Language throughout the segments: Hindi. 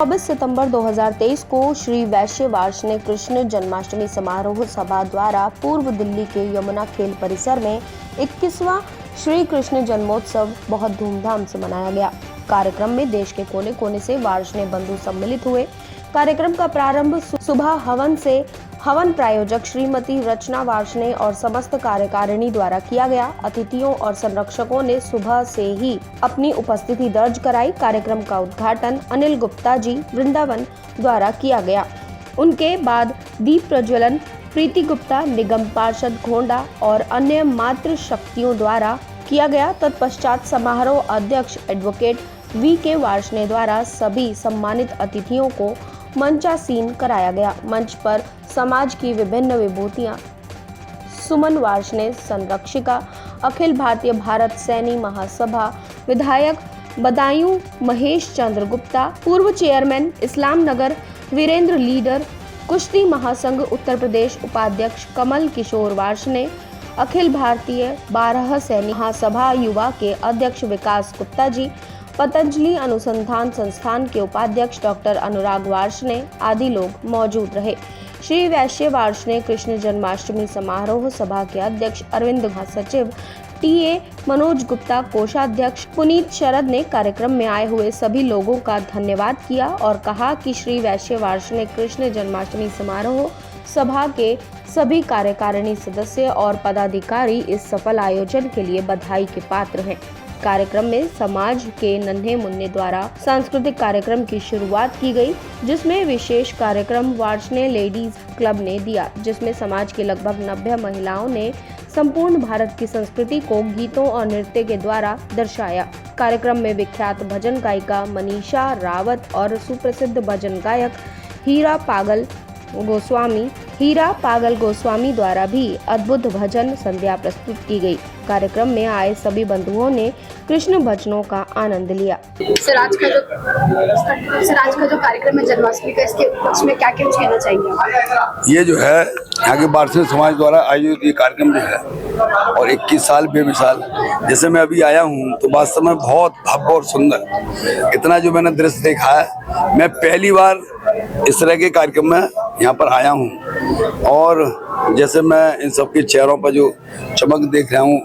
24 सितंबर 2023 को श्री वैश्य वार्षिक कृष्ण जन्माष्टमी समारोह सभा द्वारा पूर्व दिल्ली के यमुना खेल परिसर में 21वां श्री कृष्ण जन्मोत्सव बहुत धूमधाम से मनाया गया। कार्यक्रम में देश के कोने कोने से वार्षिक बंधु सम्मिलित हुए। कार्यक्रम का प्रारंभ सुबह हवन से हवन प्रायोजक श्रीमती रचना वार्ष्णेय और समस्त कार्यकारिणी द्वारा किया गया। अतिथियों और संरक्षकों ने सुबह से ही अपनी उपस्थिति दर्ज कराई। कार्यक्रम का उद्घाटन अनिल गुप्ता जी वृंदावन द्वारा किया गया। उनके बाद दीप प्रज्वलन प्रीति गुप्ता, निगम पार्षद घोंडा और अन्य मातृ शक्तियों द्वारा किया गया। तत्पश्चात समारोह अध्यक्ष एडवोकेट V.K. वार्ष्णेय द्वारा सभी सम्मानित अतिथियों को मंचासीन कराया गया। मंच पर समाज की विभिन्न विभूतियां सुमन वार्ष्णेय, संरक्षिका, अखिल भारतीय भारत सैनी महासभा विधायक बदायूं महेश चंद्र गुप्ता, पूर्व चेयरमैन इस्लाम नगर वीरेंद्र लीडर, कुश्ती महासंघ उत्तर प्रदेश उपाध्यक्ष कमल किशोर वार्ष्णेय, अखिल भारतीय 12 सैनी महासभा युवा के अध्यक्ष विकास गुप्ता जी, पतंजलि अनुसंधान संस्थान के उपाध्यक्ष डॉक्टर अनुराग वार्ष्णेय आदि लोग मौजूद रहे। श्री वैश्य वार्षिक कृष्ण जन्माष्टमी समारोह सभा के अध्यक्ष अरविंद सचिव TA मनोज गुप्ता, कोषाध्यक्ष पुनीत शरद ने कार्यक्रम में आए हुए सभी लोगों का धन्यवाद किया और कहा कि श्री वैश्य वार्षिक कृष्ण जन्माष्टमी समारोह सभा के सभी कार्यकारिणी सदस्य और पदाधिकारी इस सफल आयोजन के लिए बधाई के पात्र हैं। कार्यक्रम में समाज के नन्हे मुन्ने द्वारा सांस्कृतिक कार्यक्रम की शुरुआत की गई, जिसमें विशेष कार्यक्रम वार्ष्णेय लेडीज क्लब ने दिया, जिसमें समाज के लगभग 90 महिलाओं ने संपूर्ण भारत की संस्कृति को गीतों और नृत्य के द्वारा दर्शाया। कार्यक्रम में विख्यात भजन गायिका मनीषा रावत और सुप्रसिद्ध भजन गायक हीरा पागल गोस्वामी द्वारा भी अद्भुत भजन संध्या प्रस्तुत की गई। कार्यक्रम में आए सभी बंधुओं ने कृष्ण भजनों का आनंद लिया। सर आज का जो कार्यक्रम है जन्माष्टमी का, इसके पक्ष में क्या कहना चाहिए? ये जो है यहाँ के वार्षिक समाज द्वारा आयोजित ये कार्यक्रम जो है और 21 साल बेमिसाल, जैसे मैं अभी आया हूँ तो वास्तव में बहुत भव्य और सुंदर, इतना जो मैंने दृश्य देखा है, मैं पहली बार इस तरह के कार्यक्रम में यहाँ पर आया हूँ और जैसे मैं इन सबके चेहरों पर जो चमक देख रहा हूँ,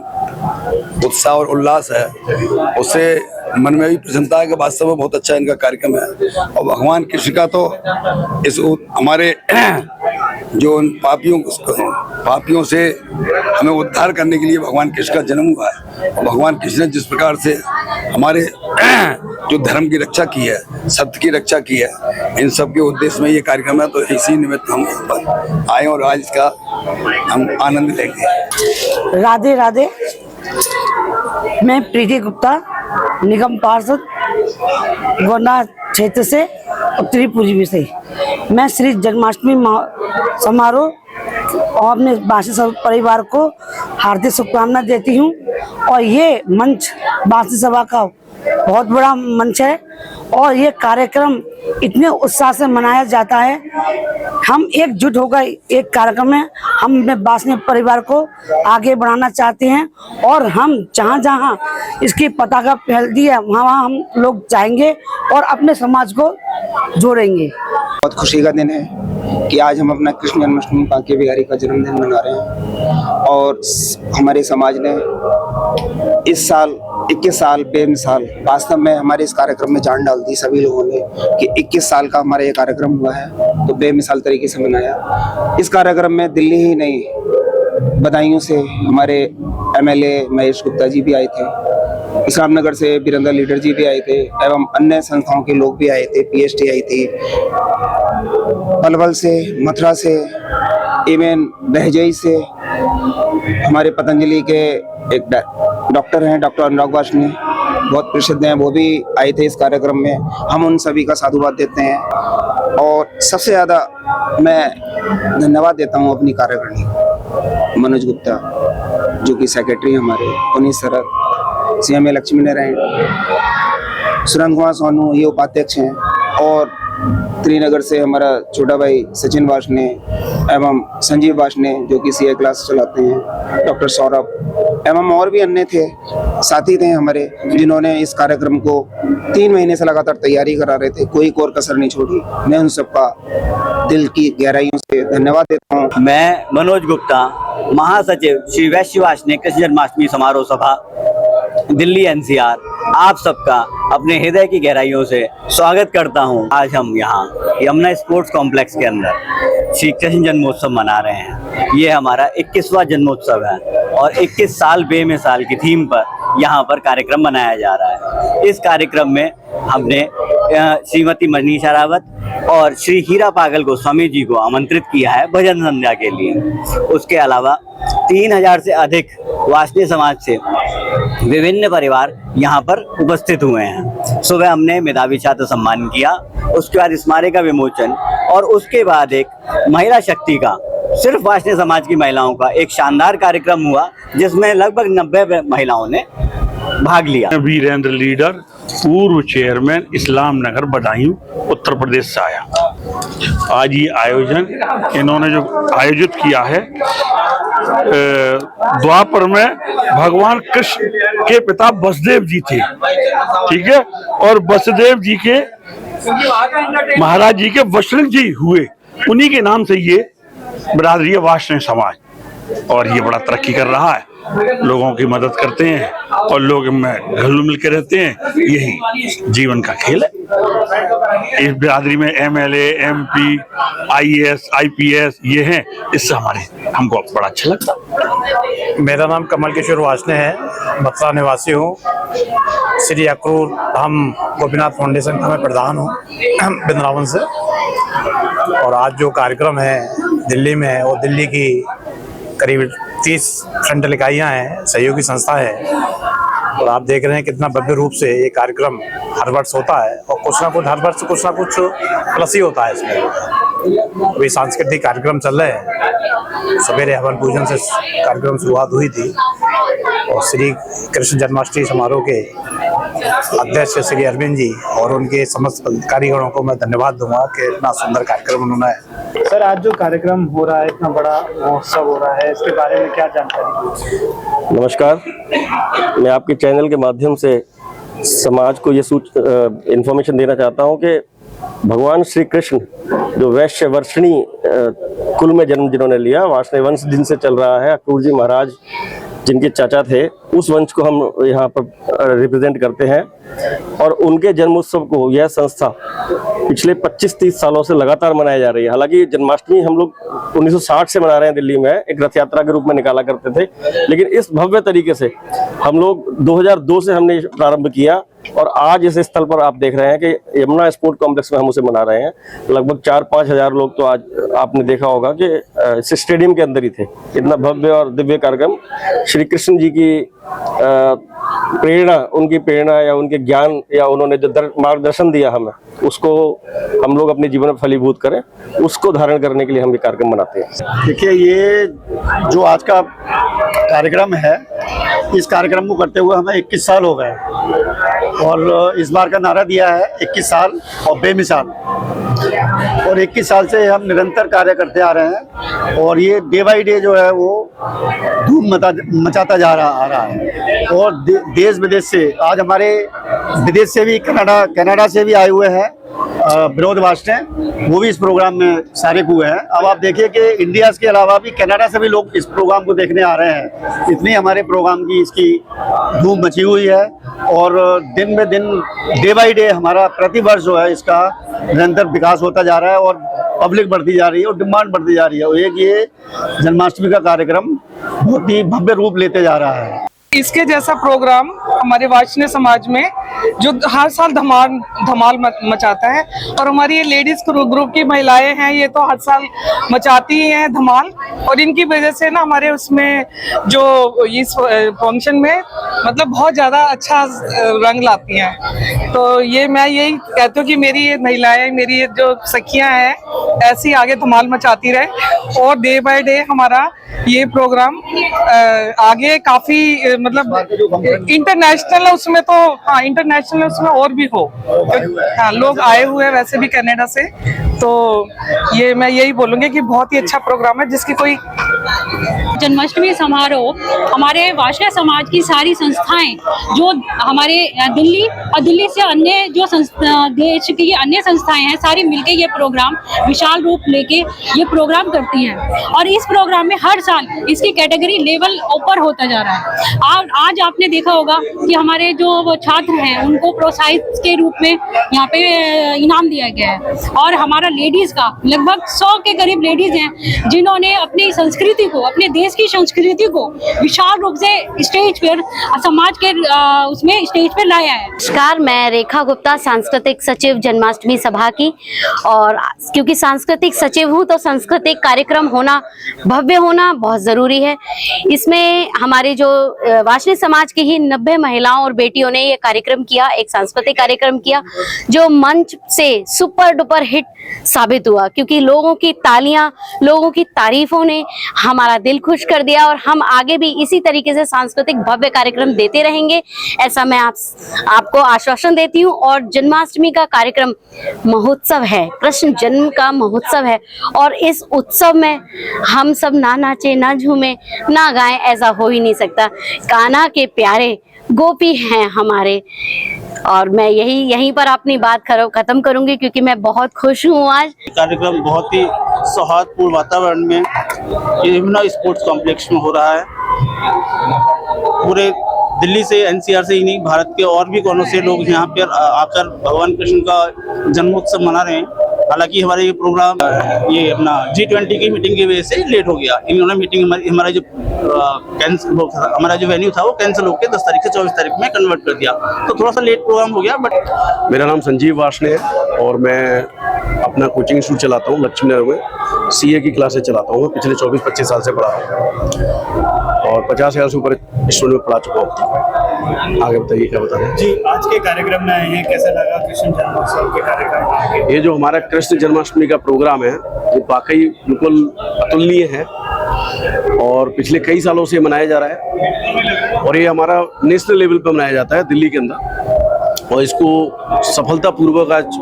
उत्साह और उल्लास है, उससे मन में भी प्रसन्नता है कि वास्तव में बहुत अच्छा इनका कार्यक्रम है। और भगवान कृष्ण का तो इस हमारे जो उन पापियों से हमें उद्धार करने के लिए भगवान कृष्ण का जन्म हुआ है। और भगवान कृष्ण ने जिस प्रकार से हमारे जो धर्म की रक्षा की है, सत्य की रक्षा की है, इन सब के उद्देश्य में ये कार्यक्रम है। तो इसी निमित्त हम यहाँ पर आए और आज इसका हम आनंद लेंगे। राधे राधे। मैं प्रीति गुप्ता, निगम पार्षद गोंडा क्षेत्र से, उत्तरी पूर्वी से। मैं श्री जन्माष्टमी समारोह और अपने बासी परिवार को हार्दिक शुभकामना देती हूँ। और ये मंच बासी सभा का बहुत बड़ा मंच है और ये कार्यक्रम इतने उत्साह से मनाया जाता है। हम एकजुट होकर एक कार्यक्रम में हम अपने बासी परिवार को आगे बढ़ाना चाहते हैं और हम जहाँ इसकी पताका फैलती है वहाँ हम लोग जाएंगे और अपने समाज को जोड़ेंगे। बहुत खुशी का दिन है कि आज हम अपना कृष्ण जन्माष्टमी बांके बिहारी का जन्मदिन मना रहे हैं और हमारे समाज ने इस साल 21 साल बेमिसाल, वास्तव में हमारे इस कार्यक्रम में जान डाल दी सभी लोगों ने कि 21 साल का हमारा ये कार्यक्रम हुआ है तो बेमिसाल तरीके से मनाया। इस कार्यक्रम में दिल्ली ही नहीं, बदायूं से हमारे MLA महेश गुप्ता जी भी आए थे, इस्लाम नगर से वीरेंद्र लीडर जी भी आए थे एवं अन्य संस्थाओं के लोग भी आए थे, PST आई थी, पलवल से, मथुरा से, इवन बहजई से हमारे पतंजलि के एक डॉक्टर हैं, डॉक्टर अनुराग वार्ष्णेय, बहुत प्रसिद्ध हैं, वो भी आए थे इस कार्यक्रम में। हम उन सभी का साधुवाद देते हैं और सबसे ज़्यादा मैं धन्यवाद देता हूँ अपनी कार्यकारिणी मनोज गुप्ता जो कि सेक्रेटरी हैं हमारे, पुनीत शरद, CMA लक्ष्मी नारायण, सुरेंद्र कुमार सोनू ये उपाध्यक्ष हैं और त्रिनगर से हमारा छोटा भाई सचिन वार्ष्णेय एवं संजीव वार्ष्णेय जो कि CA क्लास चलाते हैं, डॉक्टर सौरभ एवं और भी अन्य थे, साथी थे हमारे, जिन्होंने इस कार्यक्रम को 3 महीने से लगातार तैयारी करा रहे थे, कोई कोर कसर नहीं छोड़ी। मैं उन सबका दिल की गहराइयों से धन्यवाद देता हूँ। मैं मनोज गुप्ता, महासचिव श्री वैश्य वार्ष्णेय कृष्ण जन्माष्टमी समारोह सभा दिल्ली NCR, आप सबका अपने हृदय की गहराइयों से स्वागत करता हूं। आज हम यहाँ यमुना स्पोर्ट्स कॉम्प्लेक्स के अंदर श्री कृष्ण जन्मोत्सव मना रहे हैं। ये हमारा 21वां जन्मोत्सव है और 21 साल बेमिसाल की थीम पर यहाँ पर कार्यक्रम मनाया जा रहा है। इस कार्यक्रम में हमने श्रीमती मनीषा रावत और श्री हीरा पागल गोस्वामी जी को आमंत्रित किया है भजन संध्या के लिए। उसके अलावा 3000 से अधिक वार्ष्णेय समाज से विभिन्न परिवार यहाँ पर उपस्थित हुए हैं। सुबह हमने मेधावी छात्र सम्मान किया, उसके बाद स्मारिका विमोचन और उसके बाद एक महिला शक्ति का, सिर्फ वार्ष्णेय समाज की महिलाओं का एक शानदार कार्यक्रम हुआ जिसमें लगभग 90 महिलाओं ने भाग लिया। वीरेंद्र लीडर, पूर्व चेयरमैन, इस्लाम नगर, बदायूं, उत्तर प्रदेश से आया। आज ये आयोजन इन्होंने जो आयोजित किया है, द्वापर में भगवान कृष्ण के पिता वसुदेव जी थे, ठीक है, और वसुदेव जी के महाराज जी के वसुदेव जी हुए, उन्हीं के नाम से ये बिरादरी है वार्ष्णेय समाज। और ये बड़ा तरक्की कर रहा है, लोगों की मदद करते हैं और लोग में घुल मिल के रहते हैं, यही जीवन का खेल है। इस बिरादरी में MLA, MP, IAS, IPS ये हैं, इससे हमको बड़ा अच्छा लगता है। मेरा नाम कमल किशोर वार्ष्णेय है, मथुरा निवासी हूँ। श्री अक्रूर धाम गोपीनाथ फाउंडेशन का मैं प्रधान हूँ वृंदावन से। और आज जो कार्यक्रम है दिल्ली में है, वो दिल्ली की करीब 30 फ्रंटल इकाइयाँ हैं, सहयोगी संस्था है, और आप देख रहे हैं कितना भव्य रूप से ये कार्यक्रम हर वर्ष होता है और कुछ ना कुछ हर वर्ष कुछ ना कुछ प्लस ही होता है इसमें। वही सांस्कृतिक कार्यक्रम चल रहे हैं। सवेरे हवन पूजन से कार्यक्रम शुरुआत हुई थी और श्री कृष्ण जन्माष्टमी समारोह के अध्यक्ष श्री अरविंद जी और उनके समस्त कारीगरों को मैं धन्यवाद दूंगा कि इतना सुंदर कार्यक्रम उन्होंने। सर, आज जो कार्यक्रम हो रहा है, इतना बड़ा महोत्सव हो रहा है, इसके बारे में क्या जानकारी? नमस्कार, मैं आपके चैनल के माध्यम से समाज को ये इन्फॉर्मेशन देना चाहता हूँ कि भगवान श्री कृष्ण जो वैश्य वर्षणी कुल में जन्म जिन्होंने लिया, वार्ष्णेय वंश जिनसे चल रहा है, अक्रूर जी महाराज जिनके चाचा थे, उस वंश को हम यहाँ पर रिप्रेजेंट करते हैं। और उनके जन्मोत्सव को यह संस्था पिछले 25-30 सालों से लगातार मनाई जा रही है। हालांकि जन्माष्टमी हम लोग 1960 से मना रहे हैं दिल्ली में, एक रथ यात्रा के रूप में निकाला करते थे, लेकिन इस भव्य तरीके से हम लोग 2002 से हमने प्रारंभ किया और आज इस स्थल पर आप देख रहे हैं कि यमुना स्पोर्ट कॉम्प्लेक्स में हम उसे मना रहे हैं। लगभग 4-5 हजार लोग तो आज आपने देखा होगा कि इस स्टेडियम के अंदर ही थे। इतना भव्य और दिव्य कार्यक्रम श्री कृष्ण जी की प्रेरणा, उनकी प्रेरणा या उनके ज्ञान या उन्होंने जो मार्गदर्शन दिया हमें, उसको हम लोग अपने जीवन में फलीभूत करें, उसको धारण करने के लिए हम ये कार्यक्रम मनाते हैं। देखिए, ये जो आज का कार्यक्रम है, इस कार्यक्रम को करते हुए हमें 21 साल हो गए और इस बार का नारा दिया है 21 साल और बेमिसाल। और 21 साल से हम निरंतर कार्य करते आ रहे हैं और ये डे बाई डे जो है वो धूम मचाता आ रहा है। और देश विदेश से, आज हमारे विदेश से भी कनाडा से भी आए हुए हैं विनोद वार्ष्णेय, वो भी इस प्रोग्राम में शारिक हुए हैं। अब आप देखिए कि इंडिया के अलावा भी कनाडा से भी लोग इस प्रोग्राम को देखने आ रहे हैं। इतनी हमारे प्रोग्राम की इसकी धूम मची हुई है और दिन में दिन, डे बाई डे हमारा प्रतिवर्ष जो है इसका निरंतर विकास होता जा रहा है और पब्लिक बढ़ती जा रही है और डिमांड बढ़ती जा रही है। और एक ये जन्माष्टमी का कार्यक्रम बहुत ही भव्य रूप लेते जा रहा है। इसके जैसा प्रोग्राम हमारे वार्ष्णेय समाज में जो हर साल धमाल मचाता है, और हमारी ये लेडीज ग्रुप की महिलाएं हैं, ये तो हर साल मचाती हैं धमाल, और इनकी वजह से ना हमारे उसमें जो इस फंक्शन में मतलब बहुत ज़्यादा अच्छा रंग लाती हैं। तो ये मैं यही कहती हूँ कि मेरी ये महिलाएं, मेरी ये जो सखियाँ हैं, ऐसी आगे धमाल मचाती रहे और डे बाय डे हमारा ये प्रोग्राम आगे काफ़ी मतलब इंटरनेशनल है उसमें, तो हाँ इंटरनेशनल उसमें और भी हो। हाँ, लोग आए हुए हैं वैसे भी कनाडा से, तो ये मैं यही बोलूँगी कि बहुत ही अच्छा प्रोग्राम है, जिसकी कोई जन्माष्टमी समारोह हमारे वाष्णव समाज की सारी संस्थाएं जो हमारे दिल्ली और दिल्ली से अन्य जो देश की अन्य संस्थाएं हैं, सारी मिलके ये प्रोग्राम विशाल रूप लेके ये प्रोग्राम करती हैं। और इस प्रोग्राम में हर साल इसकी कैटेगरी लेवल ऊपर होता जा रहा है। आज आपने देखा होगा कि हमारे जो वो छात्र हैं उनको प्रोत्साहित के रूप में यहाँ पे इनाम दिया गया है। और हमारा लेडीज का लगभग 100 के करीब लेडीज हैं जिन्होंने अपनी संस्कृति को, अपने देश की संस्कृति को विशाल रूप से स्टेज पर समाज के उसमें स्टेज पर लाया है। नमस्कार, मैं रेखा गुप्ता, सांस्कृतिक सचिव जन्माष्टमी सभा की। और क्योंकि सांस्कृतिक सचिव हूँ तो सांस्कृतिक कार्यक्रम होना, भव्य होना बहुत जरूरी है। इसमें हमारे जो वाष्णव समाज की ही 90 महिलाओं और बेटियों ने ये कार्यक्रम किया, एक सांस्कृतिक कार्यक्रम किया जो मंच से सुपर डुपर हिट साबित हुआ, क्योंकि लोगों की तालियां, लोगों की तारीफों ने हमारा दिल खुश कर दिया। और हम आगे भी इसी तरीके से सांस्कृतिक भव्य कार्यक्रम देते रहेंगे, ऐसा मैं आपको आश्वासन देती हूँ। और जन्माष्टमी का कार्यक्रम महोत्सव है, कृष्ण जन्म का महोत्सव है, और इस उत्सव में हम सब ना नाचे, ना झूमे, ना गाएं, ऐसा हो ही नहीं सकता। कान्हा के प्यारे गोपी हैं हमारे। और मैं यहीं पर अपनी बात खत्म करूंगी, क्योंकि मैं बहुत खुश हूँ। आज कार्यक्रम बहुत ही सौहार्दपूर्ण वातावरण में यमुना स्पोर्ट्स कॉम्प्लेक्स में हो रहा है। पूरे दिल्ली से, एनसीआर से ही नहीं, भारत के और भी कोनों से लोग यहाँ पर आकर भगवान कृष्ण का जन्मोत्सव मना रहे हैं। हालांकि हमारा ये प्रोग्राम ये अपना G20 की मीटिंग की वजह से लेट हो गया। इन्होंने मीटिंग हमारा जो वेन्यू था वो कैंसिल होकर 10 तारीख से 24 तारीख में कन्वर्ट कर दिया, तो थोड़ा सा लेट प्रोग्राम हो गया। बट मेरा नाम संजीव वार्ष्णेय है और मैं अपना कोचिंग इंस्टीट्यूट चलाता हूँ लक्ष्मीनगर में। सीए की क्लासेस चलाता हूँ, पिछले 24-25 साल से पढ़ा हूँ और 50 साल से ऊपर स्टूडेंट में पढ़ा चुका हूँ। आगे बताइए, क्या बता रहे हैं जी? आज के कार्यक्रम में आए हैं, कैसा लगा कृष्ण जन्मोत्सव के कार्यक्रम? ये जो हमारा कृष्ण जन्माष्टमी का प्रोग्राम है वो वाकई बिल्कुल अतुलनीय है और पिछले कई सालों से मनाया जा रहा है। और ये हमारा नेशनल लेवल पर मनाया जाता है दिल्ली के अंदर, और इसको सफलतापूर्वक आज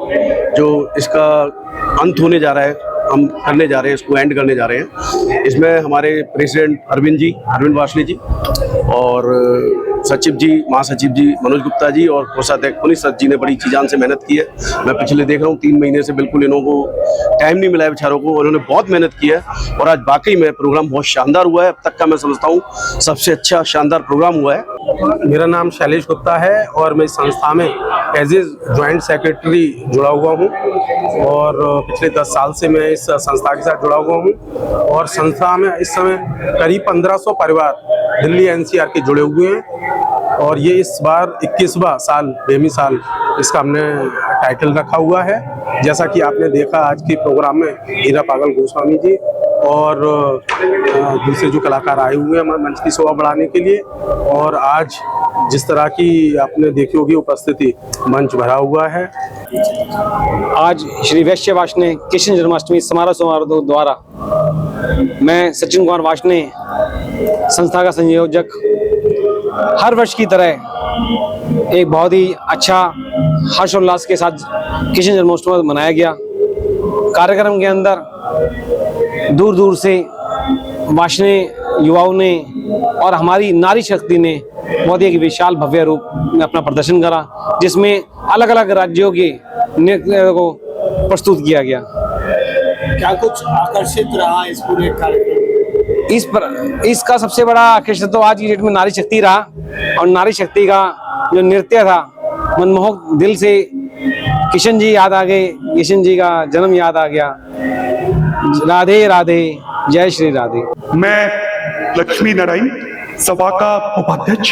जो इसका अंत होने जा रहा है, हम करने जा रहे हैं, इसको एंड करने जा रहे हैं। इसमें हमारे प्रेसिडेंट अरविंद वार्ष्णेय जी और सचिव जी, महासचिव जी मनोज गुप्ता जी और कोषाध्यक्ष पुनीत सर जी ने बड़ी जान से मेहनत की है। मैं पिछले देख रहा हूँ 3 महीने से बिल्कुल इन्हों को टाइम नहीं मिला है बेचारों को, उन्होंने बहुत मेहनत की है। और आज वाकई में प्रोग्राम बहुत शानदार हुआ है, अब तक का मैं समझता हूँ सबसे अच्छा शानदार प्रोग्राम हुआ है। मेरा नाम शैलेश गुप्ता है और मैं इस संस्था में एज ए ज्वाइंट सेक्रेटरी जुड़ा हुआ हूँ और पिछले 10 साल से मैं इस संस्था के साथ जुड़ा हुआ हूँ। और संस्था में इस समय करीब 1500 परिवार दिल्ली एनसीआर के जुड़े हुए हैं और ये इस बार 21वां साल, बेमिसाल इसका हमने टाइटल रखा हुआ है। जैसा कि आपने देखा आज के प्रोग्राम में हीरा पागल गोस्वामी जी और दूसरे जो कलाकार आए हुए हैं हमारे मंच की शोभा बढ़ाने के लिए। और आज जिस तरह की आपने देखी होगी उपस्थिति, मंच भरा हुआ है। आज श्री वैश्य वार्ष्णेय कृष्ण जन्माष्टमी समारोह द्वारा मैं सचिन कुमार वार्ष्णेय, संस्था का संयोजक, हर वर्ष की तरह एक बहुत ही अच्छा हर्षोल्लास के साथ कृष्ण जन्मोत्सव मनाया गया। कार्यक्रम के अंदर दूर दूर से वार्ष्णेय युवाओं ने और हमारी नारी शक्ति ने बहुत ही एक विशाल भव्य रूप में अपना प्रदर्शन करा, जिसमें अलग अलग राज्यों के नृत्य को प्रस्तुत किया गया। क्या कुछ आकर्षित रहा इस पूरे कार्यक्रम? इसका सबसे बड़ा आकर्षण तो आज की डेट में नारी शक्ति रहा और नारी शक्ति का जो नृत्य था, मनमोहक, दिल से किशन जी याद आ गए, किशन जी का जन्म याद आ गया। राधे राधे, जय श्री राधे। मैं लक्ष्मी नारायण, सभा का उपाध्यक्ष।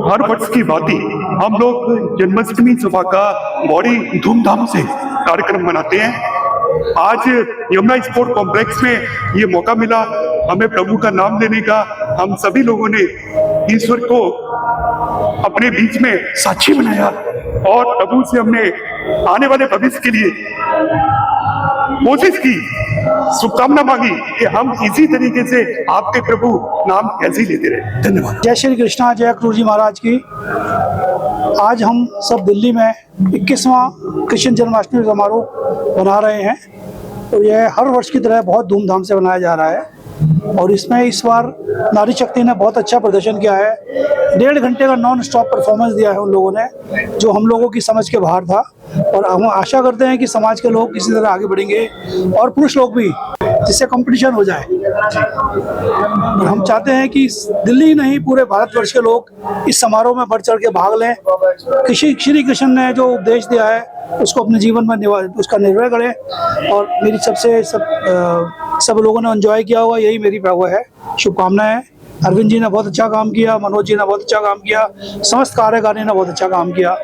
हर वर्ष की भांति हम लोग जन्माष्टमी सभा का बड़ी धूमधाम से कार्यक्रम मनाते हैं। आज यमुना स्पोर्ट कॉम्प्लेक्स में ये मौका मिला हमें प्रभु का नाम लेने का। हम सभी लोगों ने ईश्वर को अपने बीच में साक्षी बनाया और प्रभु से हमने आने वाले भविष्य के लिए कोशिश की, शुभकामना मांगी कि हम इसी तरीके से आपके प्रभु नाम ऐसे ही लेते रहे। धन्यवाद। जय श्री कृष्णा, जय क्रूर जी महाराज की। आज हम सब दिल्ली में 21वां कृष्ण जन्माष्टमी समारोह मना रहे हैं और यह हर वर्ष की तरह बहुत धूमधाम से मनाया जा रहा है। और इसमें इस बार नारी शक्ति ने बहुत अच्छा प्रदर्शन किया है। 1.5 घंटे का नॉन स्टॉप परफॉर्मेंस दिया है उन लोगों ने, जो हम लोगों की समझ के बाहर था। और हम आशा करते हैं कि समाज के लोग इसी तरह आगे बढ़ेंगे और पुरुष लोग भी, जिससे कंपटीशन हो जाए। और हम चाहते हैं कि दिल्ली नहीं, पूरे भारतवर्ष के लोग इस समारोह में बढ़ चढ़ के भाग लें। श्री कृष्ण ने जो उपदेश दिया है उसको अपने जीवन में उसका निर्वहन करें। और मेरी सब लोगों ने एंजॉय किया होगा, यही मेरी वो है शुभकामनाएं। अरविंद जी ने बहुत अच्छा काम किया, मनोज जी ने बहुत अच्छा काम किया, समस्त कार्यकारिणी ने बहुत अच्छा काम किया।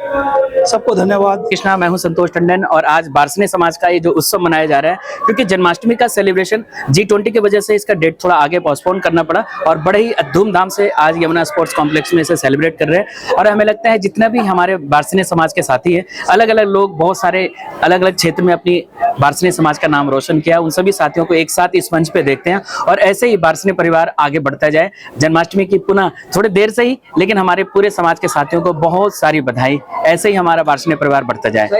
सबको धन्यवाद। कृष्णा, मैं हूं संतोष टंडन और आज वार्ष्णेय समाज का ये जो उत्सव मनाया जा रहा है, क्योंकि जन्माष्टमी का सेलिब्रेशन G20 की वजह से इसका डेट थोड़ा आगे पोस्टपोन करना पड़ा और बड़े ही धूमधाम से आज यमुना स्पोर्ट्स कॉम्प्लेक्स में इसे सेलिब्रेट कर रहे हैं। और हमें लगता है जितना भी हमारे वार्ष्णेय समाज के साथी है, अलग अलग लोग बहुत सारे अलग अलग क्षेत्र में अपनी वार्ष्णेय समाज का नाम रोशन किया, उन सभी साथियों को एक साथ इस मंच पे देखते हैं और ऐसे ही वार्ष्णेय परिवार आगे बढ़ता जाए। जन्माष्टमी की पुनः थोड़े देर से ही, लेकिन हमारे पूरे समाज के साथियों को बहुत सारी बधाई। ऐसे ही हमारा वार्ष्णेय परिवार बढ़ता जाए।